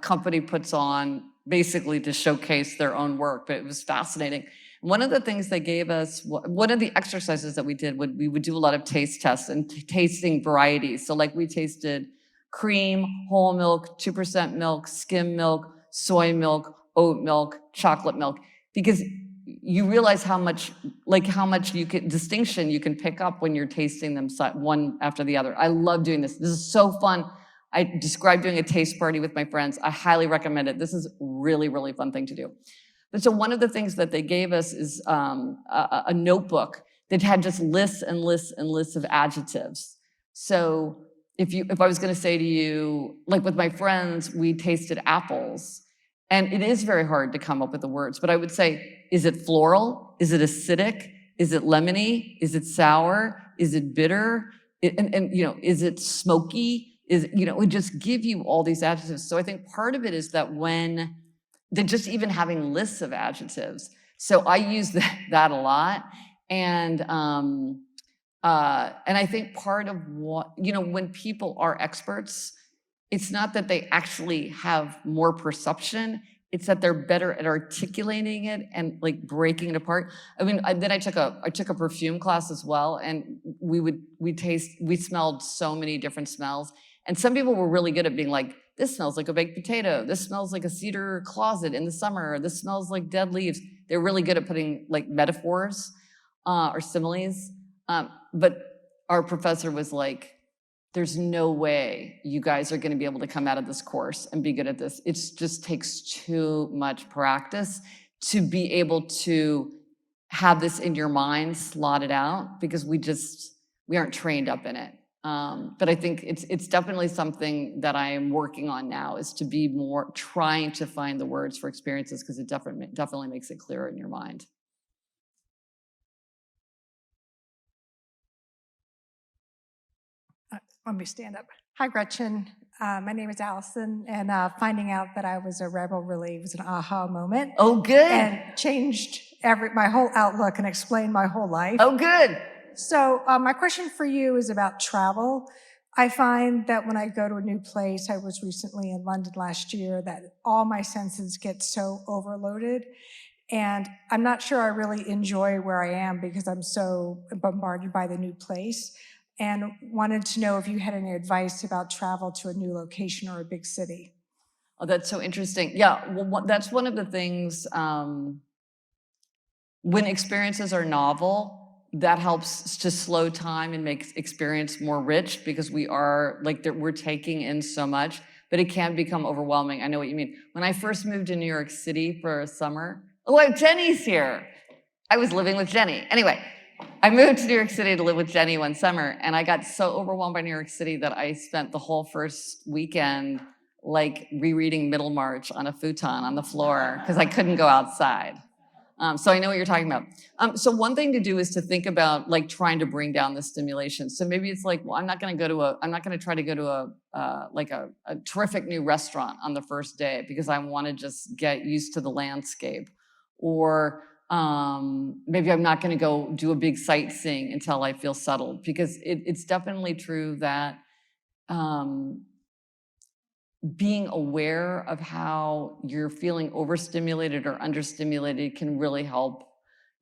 Speaker 2: company puts on basically to showcase their own work, but it was fascinating. One of the things they gave us, one of the exercises that we did, we would do a lot of taste tests and tasting varieties. So like we tasted cream, whole milk, 2% milk, skim milk, soy milk, oat milk, chocolate milk, because you realize how much distinction you can pick up when you're tasting them one after the other. I love doing this. This is so fun. I described doing a taste party with my friends. I highly recommend it. This is really, really fun thing to do. But so one of the things that they gave us is a notebook that had just lists and lists and lists of adjectives. So if I was going to say to you, like with my friends, we tasted apples, and it is very hard to come up with the words, but I would say, is it floral? Is it acidic? Is it lemony? Is it sour? Is it bitter? Is it smoky? It would just give you all these adjectives. So I think part of it is that they're just even having lists of adjectives. So I use that a lot. And I think part of when people are experts, it's not that they actually have more perception, it's that they're better at articulating it and like breaking it apart. I mean, then I took a perfume class as well, and we smelled so many different smells. And some people were really good at being like, this smells like a baked potato. This smells like a cedar closet in the summer. This smells like dead leaves. They're really good at putting like metaphors or similes. But our professor was like, there's no way you guys are going to be able to come out of this course and be good at this. It just takes too much practice to be able to have this in your mind slotted out, because we aren't trained up in it. But I think it's definitely something that I am working on now, is to be more trying to find the words for experiences, because it definitely makes it clearer in your mind.
Speaker 7: Let me stand up. Hi, Gretchen. My name is Allison, and finding out that I was a rebel really was an aha moment.
Speaker 2: Oh, good.
Speaker 7: And changed my whole outlook and explained my whole life.
Speaker 2: Oh, good.
Speaker 7: So my question for you is about travel. I find that when I go to a new place, I was recently in London last year, that all my senses get so overloaded. And I'm not sure I really enjoy where I am because I'm so bombarded by the new place. And wanted to know if you had any advice about travel to a new location or a big city.
Speaker 2: Oh, that's so interesting. Yeah, well, that's one of the things, when experiences are novel, that helps to slow time and make experience more rich, because we're taking in so much, but it can become overwhelming. I know what you mean. When I first moved to New York City for a summer, Jenny's here. I was living with Jenny. Anyway, I moved to New York City to live with Jenny one summer, and I got so overwhelmed by New York City that I spent the whole first weekend like rereading Middlemarch on a futon on the floor because I couldn't go outside. So I know what you're talking about. So one thing to do is to think about like trying to bring down the stimulation. So maybe it's like, well, I'm not going to try to go to a terrific new restaurant on the first day because I want to just get used to the landscape. Or maybe I'm not going to go do a big sightseeing until I feel settled, because it's definitely true that being aware of how you're feeling overstimulated or understimulated can really help.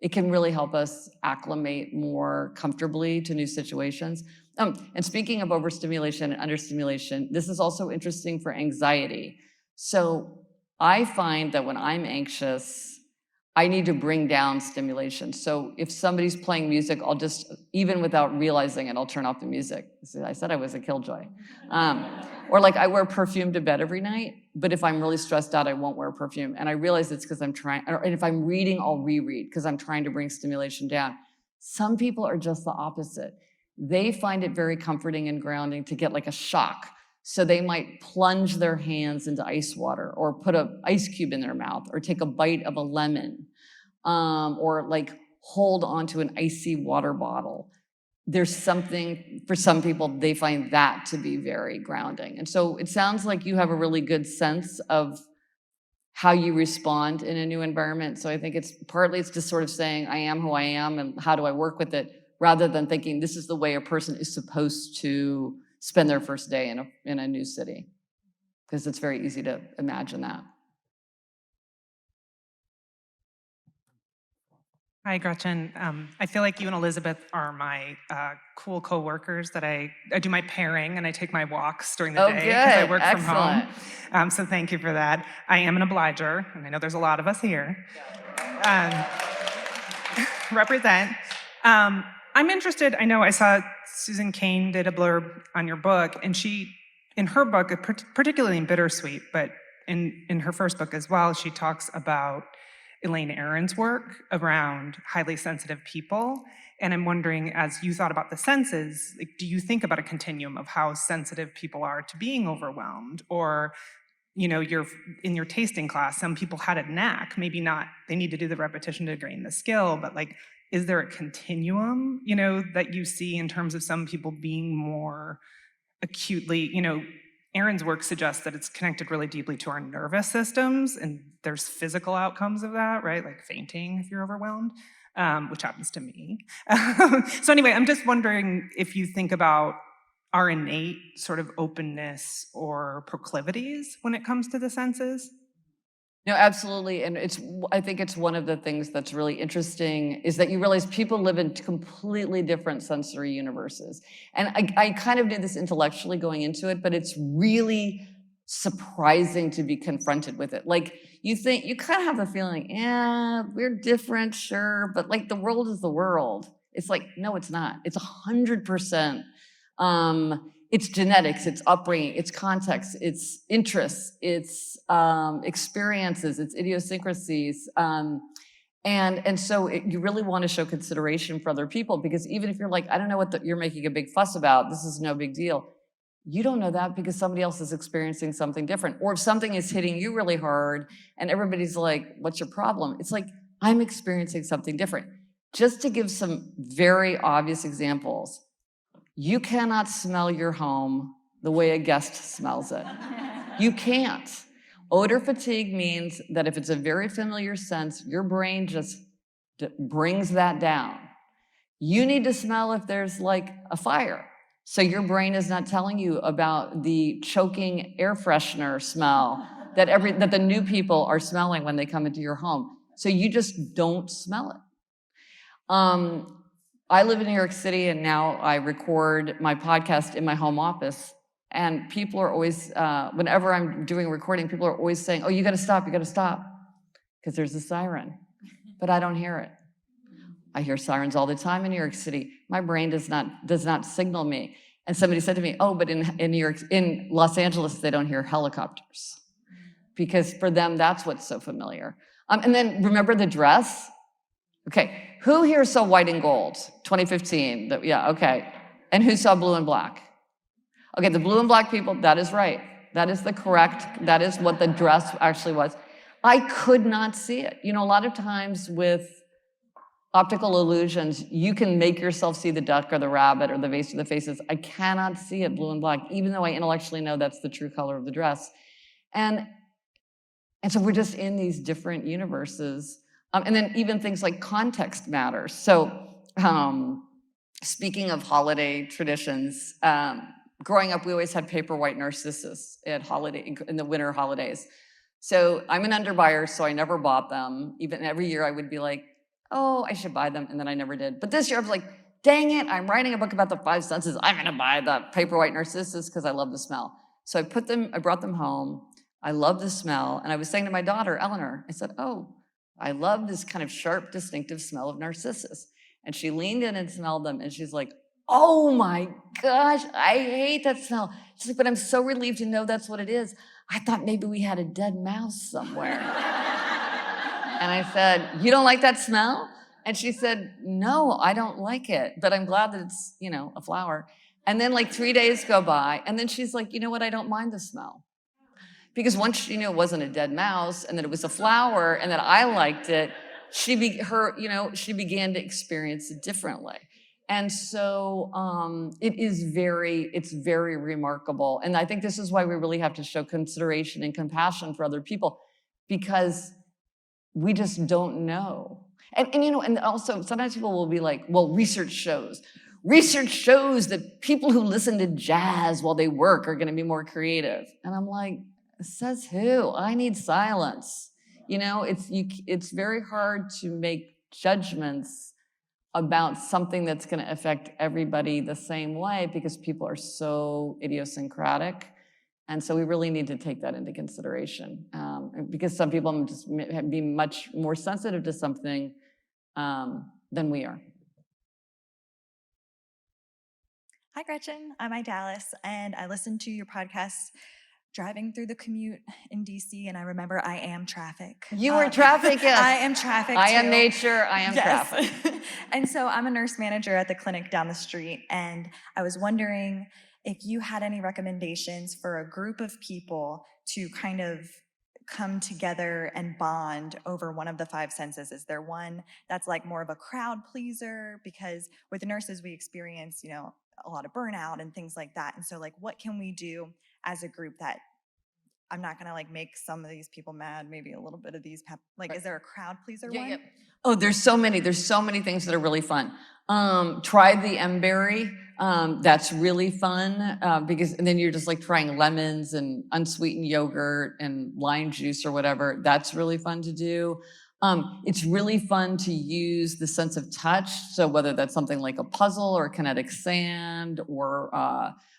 Speaker 2: It can really help us acclimate more comfortably to new situations. And speaking of overstimulation and understimulation, this is also interesting for anxiety. So I find that when I'm anxious, I need to bring down stimulation. So if somebody's playing music, I'll just, even without realizing it, I'll turn off the music. See, I said I was a killjoy. Or like I wear perfume to bed every night, but if I'm really stressed out, I won't wear perfume. And I realize it's because I'm trying, and if I'm reading, I'll reread because I'm trying to bring stimulation down. Some people are just the opposite. They find it very comforting and grounding to get like a shock. So they might plunge their hands into ice water or put an ice cube in their mouth or take a bite of a lemon or like hold onto an icy water bottle. There's something, for some people, they find that to be very grounding. And so it sounds like you have a really good sense of how you respond in a new environment. So I think it's just sort of saying, I am who I am and how do I work with it, rather than thinking this is the way a person is supposed to spend their first day in a new city, because it's very easy to imagine that.
Speaker 8: Hi, Gretchen. I feel like you and Elizabeth are my cool co-workers that I do my pairing and I take my walks during the day because I work from home. So thank you for that. I am an obliger, and I know there's a lot of us here. Represent. I'm interested, I know I saw Susan Cain did a blurb on your book, and she, in her book, particularly in Bittersweet, but in her first book as well, she talks about Elaine Aron's work around highly sensitive people. And I'm wondering, as you thought about the senses, like, do you think about a continuum of how sensitive people are to being overwhelmed? Or, you know, in your tasting class, some people had a knack, maybe not, they need to do the repetition to gain the skill, but like, is there a continuum, you know, that you see in terms of some people being more acutely, you know, Aaron's work suggests that it's connected really deeply to our nervous systems, and there's physical outcomes of that, right? Like fainting if you're overwhelmed, which happens to me. So anyway, I'm just wondering if you think about our innate sort of openness or proclivities when it comes to the senses.
Speaker 2: No, absolutely. And I think it's one of the things that's really interesting is that you realize people live in completely different sensory universes. And I kind of knew this intellectually going into it, but it's really surprising to be confronted with it. Like you kind of have the feeling, yeah, we're different, sure, but like the world is the world. It's like, no, it's not. It's 100%. It's genetics, it's upbringing, it's context, it's interests, it's experiences, it's idiosyncrasies. And so you really want to show consideration for other people, because even if you're like, I don't know what you're making a big fuss about, this is no big deal. You don't know that because somebody else is experiencing something different. Or if something is hitting you really hard and everybody's like, what's your problem? It's like, I'm experiencing something different. Just to give some very obvious examples, you cannot smell your home the way a guest smells it. You can't. Odor fatigue means that if it's a very familiar sense, your brain just brings that down. You need to smell if there's like a fire. So your brain is not telling you about the choking air freshener smell that the new people are smelling when they come into your home. So you just don't smell it. I live in New York City, and now I record my podcast in my home office. And people are always, whenever I'm doing a recording, people are always saying, oh, you gotta stop, because there's a siren. But I don't hear it. I hear sirens all the time in New York City. My brain does not signal me. And somebody said to me, oh, but in Los Angeles, they don't hear helicopters. Because for them, that's what's so familiar. And then remember the dress? Okay, who here saw White and Gold, 2015? Yeah, okay. And who saw Blue and Black? Okay, the blue and black people, that is right. That is that is what the dress actually was. I could not see it. You know, a lot of times with optical illusions, you can make yourself see the duck or the rabbit or the vase or the faces. I cannot see it blue and black, even though I intellectually know that's the true color of the dress. And so we're just in these different universes. And then even things like context matters. So speaking of holiday traditions, growing up, we always had paper white narcissus in the winter holidays. So I'm an underbuyer, so I never bought them. Even every year I would be like, oh, I should buy them, and then I never did. But this year I was like, dang it, I'm writing a book about the 5 senses. I'm gonna buy the paper white narcissus because I love the smell. So I brought them home. I love the smell. And I was saying to my daughter, Eleanor, I said, oh, I love this kind of sharp, distinctive smell of narcissus. And she leaned in and smelled them. And she's like, oh my gosh, I hate that smell. She's like, but I'm so relieved to know that's what it is. I thought maybe we had a dead mouse somewhere. And I said, you don't like that smell? And she said, no, I don't like it, but I'm glad that it's, a flower. And then like 3 days go by, and then she's like, you know what, I don't mind the smell. Because once she knew it wasn't a dead mouse and that it was a flower and that I liked it, she began to experience it differently. And so it's very remarkable. And I think this is why we really have to show consideration and compassion for other people, because we just don't know. And also sometimes people will be like, well, research shows that people who listen to jazz while they work are going to be more creative. And I'm like, says who? I need silence. It's very hard to make judgments about something that's going to affect everybody the same way, because people are so idiosyncratic. And so we really need to take that into consideration, because some people just be much more sensitive to something than we are.
Speaker 4: Hi, Gretchen. I'm Dallas, and I listened to your podcast driving through the commute in DC, and I remember I am traffic.
Speaker 2: You are traffic, yes.
Speaker 4: I am traffic,
Speaker 2: I
Speaker 4: too.
Speaker 2: am nature, I am traffic.
Speaker 4: And so I'm a nurse manager at the clinic down the street, and I was wondering if you had any recommendations for a group of people to kind of come together and bond over one of the five senses. Is there one that's like more of a crowd pleaser? Because with nurses, we experience, a lot of burnout and things like that. And so like, what can we do as a group that I'm not going to make some of these people mad, maybe a little bit of these, right. Is there a crowd pleaser one? Yeah.
Speaker 2: Oh, there's so many things that are really fun. Try the M-berry. That's really fun, because and then you're just like trying lemons and unsweetened yogurt and lime juice or whatever. That's really fun to do. It's really fun to use the sense of touch. So whether that's something like a puzzle or kinetic sand or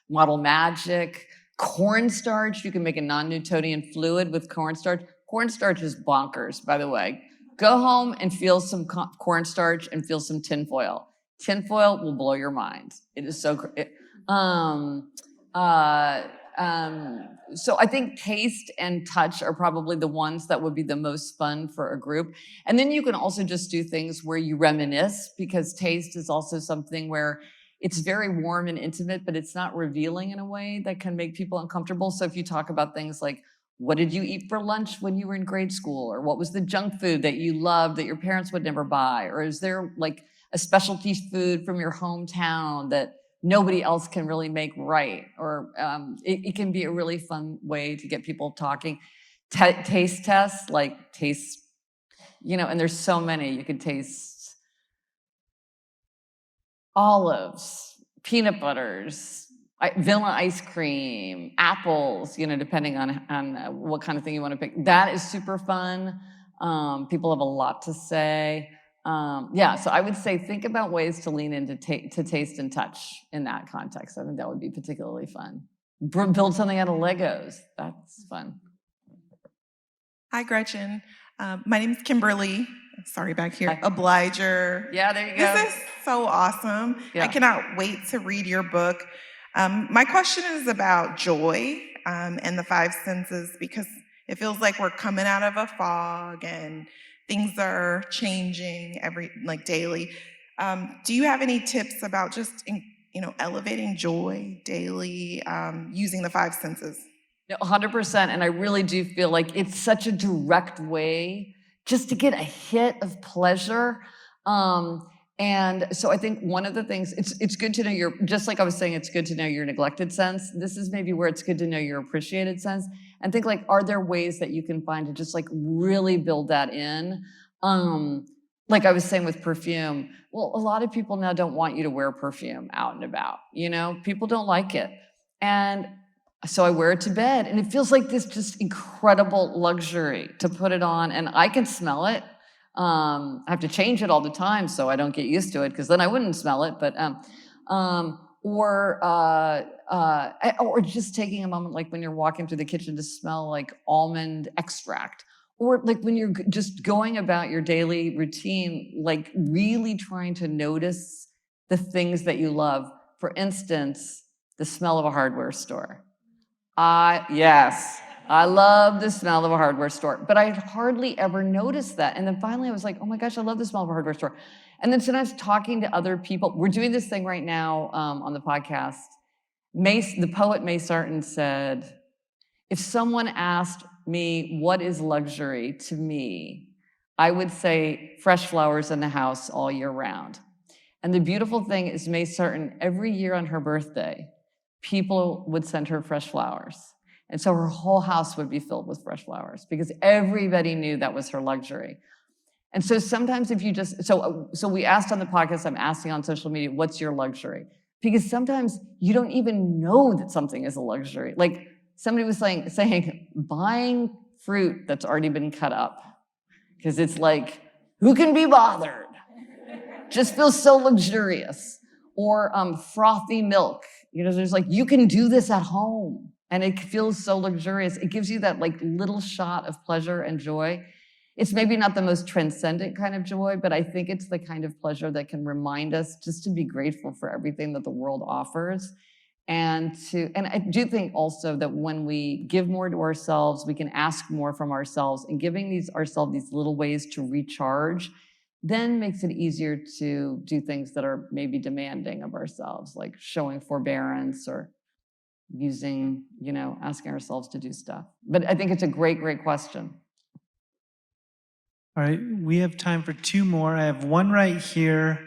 Speaker 2: model magic, cornstarch, you can make a non-Newtonian fluid with cornstarch. Cornstarch is bonkers, by the way. Go home and feel some cornstarch and feel some tinfoil. Tinfoil will blow your mind. It is so great. So I think taste and touch are probably the ones that would be the most fun for a group. And then you can also just do things where you reminisce, because taste is also something where it's very warm and intimate, but it's not revealing in a way that can make people uncomfortable. So if you talk about things like, what did you eat for lunch when you were in grade school? Or what was the junk food that you loved that your parents would never buy? Or is there like a specialty food from your hometown that nobody else can really make right? Or it can be a really fun way to get people talking. Taste tests, like taste, and there's so many. You could taste olives, peanut butters, vanilla ice cream, apples, depending on what kind of thing you want to pick. That is super fun. People have a lot to say. So I would say think about ways to lean into to taste and touch in that context. I think that would be particularly fun. Build something out of Legos. That's fun.
Speaker 9: Hi, Gretchen. My name is Kimberly. Sorry, back here.
Speaker 2: Hi.
Speaker 9: Obliger.
Speaker 2: Yeah, there you go.
Speaker 9: This is so awesome. Yeah. I cannot wait to read your book. My question is about joy and the five senses, because it feels like we're coming out of a fog and things are changing daily. Do you have any tips about just, elevating joy daily, using the five senses?
Speaker 2: 100%. And I really do feel like it's such a direct way just to get a hit of pleasure. And so I think one of the things, it's good to know just like I was saying, it's good to know your neglected sense. This is maybe where it's good to know your appreciated sense, and think like, are there ways that you can find to just like really build that in? Like I was saying with perfume, well, a lot of people now don't want you to wear perfume out and about, people don't like it. And so I wear it to bed, and it feels like this just incredible luxury to put it on, and I can smell it. I have to change it all the time so I don't get used to it, because then I wouldn't smell it. But or just taking a moment, like when you're walking through the kitchen, to smell like almond extract, or like when you're just going about your daily routine, like really trying to notice the things that you love. For instance, the smell of a hardware store. Yes, I love the smell of a hardware store, but I hardly ever noticed that. And then finally I was like, oh my gosh, I love the smell of a hardware store. And then sometimes talking to other people, we're doing this thing right now on the podcast. The poet May Sarton said, if someone asked me what is luxury to me, I would say fresh flowers in the house all year round. And the beautiful thing is May Sarton, every year on her birthday, people would send her fresh flowers. And so her whole house would be filled with fresh flowers because everybody knew that was her luxury. And so sometimes if you just, so we asked on the podcast, I'm asking on social media, what's your luxury? Because sometimes you don't even know that something is a luxury. Like somebody was saying buying fruit that's already been cut up. Because it's like, who can be bothered? Just feels so luxurious. Or frothy milk. There's like, you can do this at home. And it feels so luxurious. It gives you that like little shot of pleasure and joy. It's maybe not the most transcendent kind of joy, but I think it's the kind of pleasure that can remind us just to be grateful for everything that the world offers. And I do think also that when we give more to ourselves, we can ask more from ourselves, and giving ourselves these little ways to recharge then makes it easier to do things that are maybe demanding of ourselves, like showing forbearance or using, asking ourselves to do stuff. But I think it's a great, great question.
Speaker 10: All right, we have time for two more. I have one right here,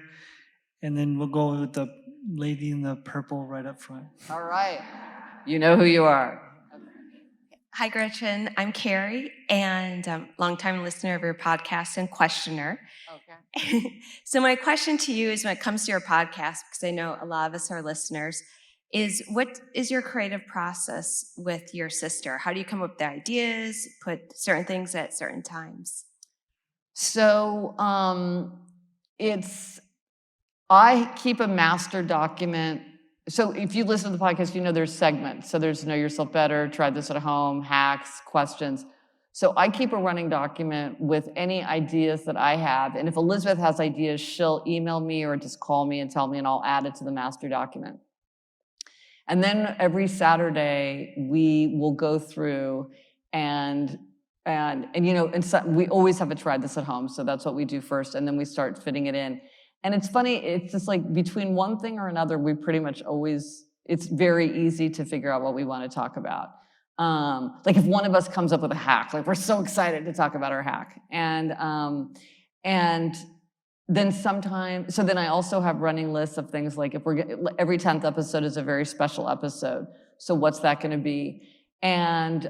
Speaker 10: and then we'll go with the lady in the purple right up front.
Speaker 2: All right. You know who you are.
Speaker 11: Hi, Gretchen. I'm Carrie, and longtime listener of your podcast and questioner. Okay. So my question to you is, when it comes to your podcast, because I know a lot of us are listeners, is what is your creative process with your sister? How do you come up with the ideas, put certain things at certain times?
Speaker 2: So I keep a master document. So if you listen to the podcast, there's segments. So there's Know Yourself Better, Try This at Home, Hacks, Questions. So I keep a running document with any ideas that I have. And if Elizabeth has ideas, she'll email me or just call me and tell me, and I'll add it to the master document. And then every Saturday, we will go through and so we always have a Try This at Home. So that's what we do first. And then we start fitting it in. And it's funny, it's just like between one thing or another, we pretty much always, it's very easy to figure out what we want to talk about. Like if one of us comes up with a hack, like we're so excited to talk about our hack. And then sometimes, so then I also have running lists of things like every 10th episode is a very special episode. So what's that going to be? And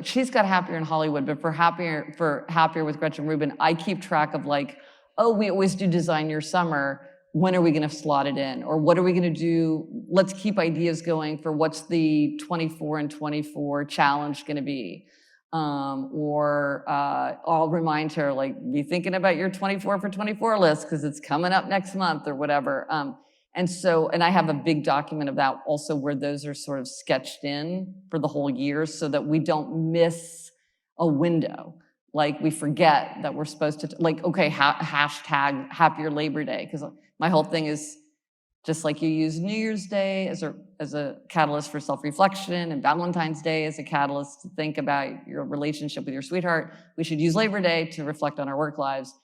Speaker 2: she's got Happier in Hollywood, but for Happier with Gretchen Rubin, I keep track of like, oh, we always do Design Your Summer. When are we going to slot it in? Or what are we going to do? Let's keep ideas going for what's the 24 and 24 challenge going to be. Or I'll remind her, like, be thinking about your 24 for 24 list because it's coming up next month or whatever. And I have a big document of that also where those are sort of sketched in for the whole year so that we don't miss a window. Like we forget that we're supposed to, hashtag Happier Labor Day. Because my whole thing is just like you use New Year's Day as a catalyst for self-reflection and Valentine's Day as a catalyst to think about your relationship with your sweetheart. We should use Labor Day to reflect on our work lives.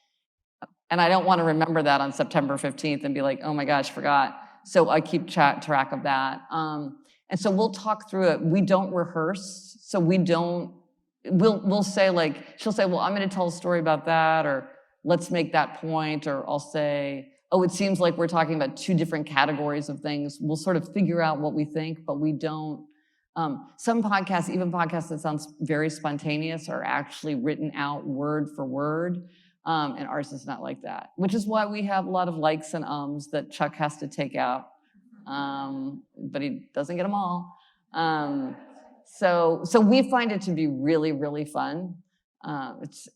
Speaker 2: And I don't want to remember that on September 15th and be like, oh my gosh, forgot. So I keep track of that. And so we'll talk through it. We don't rehearse. So we'll say she'll say, well, I'm going to tell a story about that, or let's make that point. Or I'll say, oh, it seems like we're talking about two different categories of things. We'll sort of figure out what we think, but we don't. Some podcasts, even podcasts that sounds very spontaneous, are actually written out word for word. And ours is not like that, which is why we have a lot of likes and ums that Chuck has to take out. But he doesn't get them all. So we find it to be really, really fun.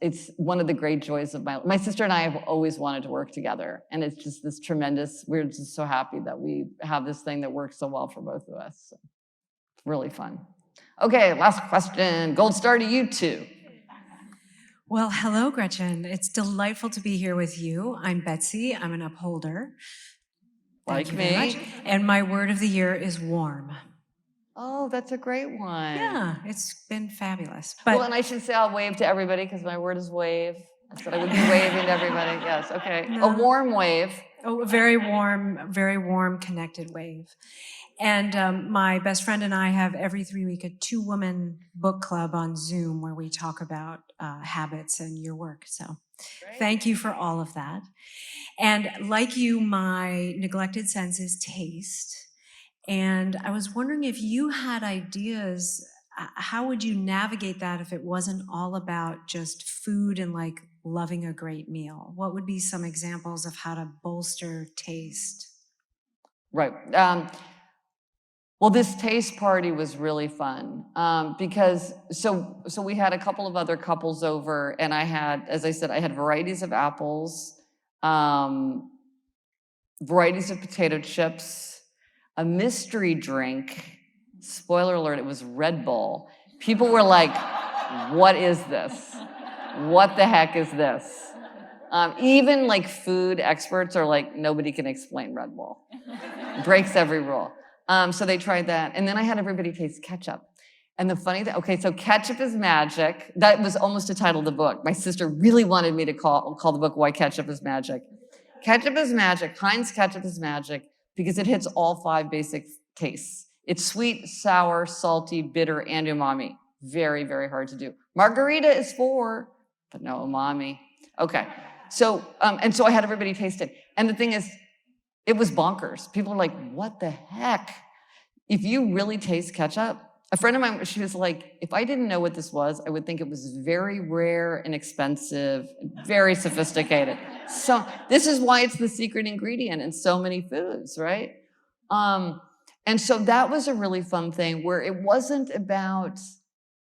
Speaker 2: It's one of the great joys of my sister and I have always wanted to work together, and it's just this tremendous. We're just so happy that we have this thing that works so well for both of us. So it's really fun. Okay, last question. Gold star to you two.
Speaker 12: Well, hello, Gretchen. It's delightful to be here with you. I'm Betsy. I'm an upholder.
Speaker 2: Like me.
Speaker 12: And my word of the year is warm.
Speaker 2: Oh, that's a great one.
Speaker 12: Yeah, it's been fabulous.
Speaker 2: Well, and I should say I'll wave to everybody because my word is wave. I said I would be waving to everybody. Yes, okay. No. A warm wave.
Speaker 12: Oh, a very warm, connected wave. And my best friend and I have every 3 week a 2-woman book club on Zoom where we talk about habits and your work. So thank you for all of that. And like you, my neglected sense is taste. And I was wondering if you had ideas, how would you navigate that if it wasn't all about just food and like loving a great meal? What would be some examples of how to bolster taste?
Speaker 2: Right. Well, this taste party was really fun because so we had a couple of other couples over, and I had, as I said, I had varieties of apples, varieties of potato chips, a mystery drink. Spoiler alert, it was Red Bull. People were like, what is this? What the heck is this? Even like food experts are like, nobody can explain Red Bull. Breaks every rule. So they tried that. And then I had everybody taste ketchup. And the funny thing, okay, so ketchup is magic. That was almost the title of the book. My sister really wanted me to call the book Why Ketchup is Magic. Ketchup is magic. Heinz ketchup is magic because it hits all 5 basic tastes. It's sweet, sour, salty, bitter, and umami. Very, very hard to do. Margarita is 4, but no umami. Okay. So, and so I had everybody taste it. And the thing is, it was bonkers. People were like, what the heck? If you really taste ketchup, a friend of mine, she was like, if I didn't know what this was, I would think it was very rare and expensive, very sophisticated. So this is why it's the secret ingredient in so many foods, right? And so that was a really fun thing where it wasn't about,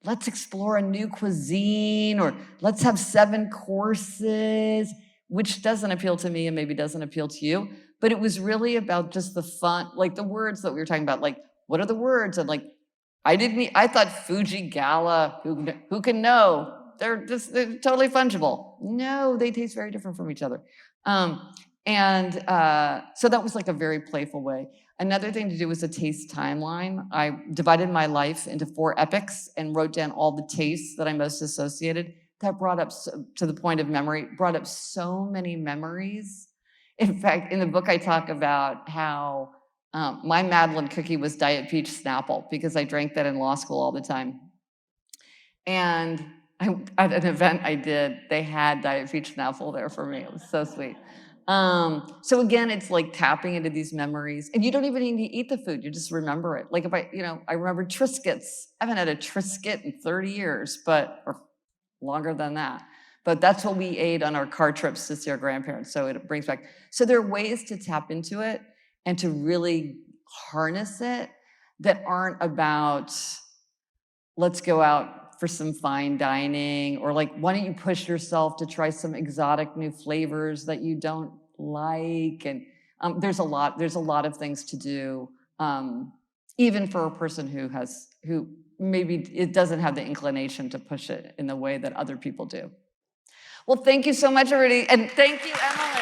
Speaker 2: let's explore a new cuisine or let's have 7 courses, which doesn't appeal to me and maybe doesn't appeal to you. But it was really about just the fun, like the words that we were talking about, like, what are the words? And like, I thought Fuji, Gala, who can know? They're totally fungible. No, they taste very different from each other. So that was like a very playful way. Another thing to do was a taste timeline. I divided my life into 4 epochs and wrote down all the tastes that I most associated. That brought up, to the point of memory, brought up so many memories. In fact, in the book, I talk about how my Madeline cookie was Diet Peach Snapple because I drank that in law school all the time. And at an event I did, they had Diet Peach Snapple there for me. It was so sweet. So again, it's like tapping into these memories. And you don't even need to eat the food. You just remember it. Like if I remember Triscuits. I haven't had a Triscuit in 30 years, or longer than that. But that's what we ate on our car trips to see our grandparents. So it brings back. So there are ways to tap into it and to really harness it that aren't about, let's go out for some fine dining, or like, why don't you push yourself to try some exotic new flavors that you don't like? And there's a lot of things to do, even for a person who maybe it doesn't have the inclination to push it in the way that other people do. Well, thank you so much, everybody. And thank you, Emily.